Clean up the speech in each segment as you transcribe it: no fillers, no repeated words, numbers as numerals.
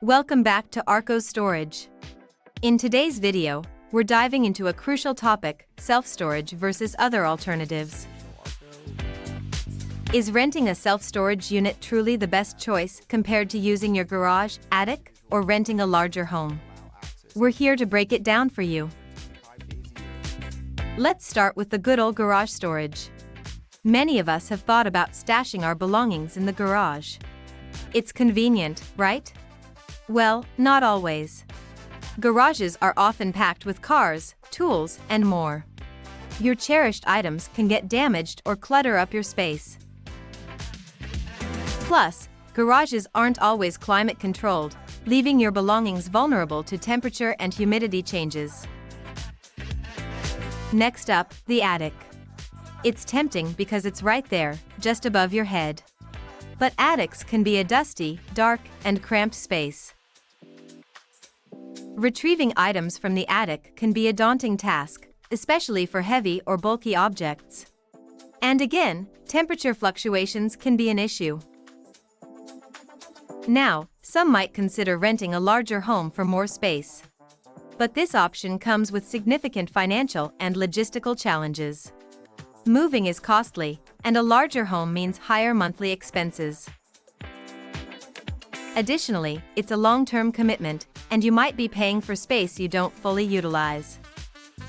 Welcome back to Arcos Storage. In today's video, we're diving into a crucial topic: self-storage versus other alternatives. Is renting a self-storage unit truly the best choice compared to using your garage, attic, or renting a larger home? We're here to break it down for you. Let's start with the good old garage storage. Many of us have thought about stashing our belongings in the garage. It's convenient, right? Well, not always. Garages are often packed with cars, tools, and more. Your cherished items can get damaged or clutter up your space. Plus, garages aren't always climate controlled, leaving your belongings vulnerable to temperature and humidity changes. Next up, the attic. It's tempting because it's right there, just above your head. But attics can be a dusty, dark, and cramped space. Retrieving items from the attic can be a daunting task, especially for heavy or bulky objects. And again, temperature fluctuations can be an issue. Now, some might consider renting a larger home for more space. But this option comes with significant financial and logistical challenges. Moving is costly, and a larger home means higher monthly expenses. Additionally, it's a long-term commitment, and you might be paying for space you don't fully utilize.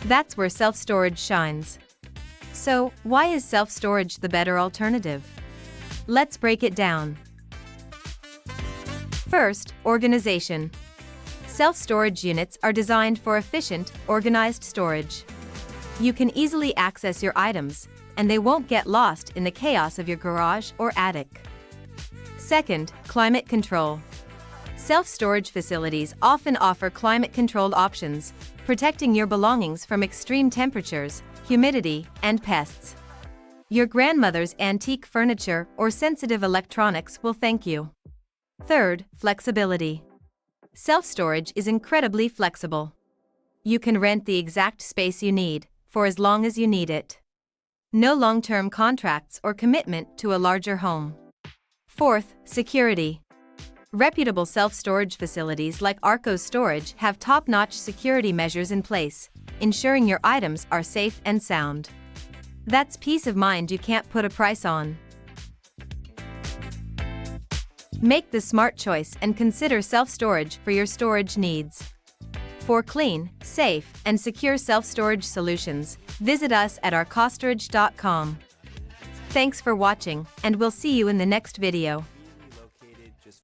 That's where self-storage shines. So, why is self-storage the better alternative? Let's break it down. First, organization. Self-storage units are designed for efficient, organized storage. You can easily access your items, and they won't get lost in the chaos of your garage or attic. Second, climate control. Self-storage facilities often offer climate-controlled options, protecting your belongings from extreme temperatures, humidity, and pests. Your grandmother's antique furniture or sensitive electronics will thank you. Third, flexibility. Self-storage is incredibly flexible. You can rent the exact space you need, for as long as you need it. No long-term contracts or commitment to a larger home. Fourth, security. Reputable self-storage facilities like Arcos Storage have top-notch security measures in place, ensuring your items are safe and sound. That's peace of mind you can't put a price on. Make the smart choice and consider self-storage for your storage needs. For clean, safe, and secure self-storage solutions, visit us at arcostorage.com. Thanks for watching, and we'll see you in the next video.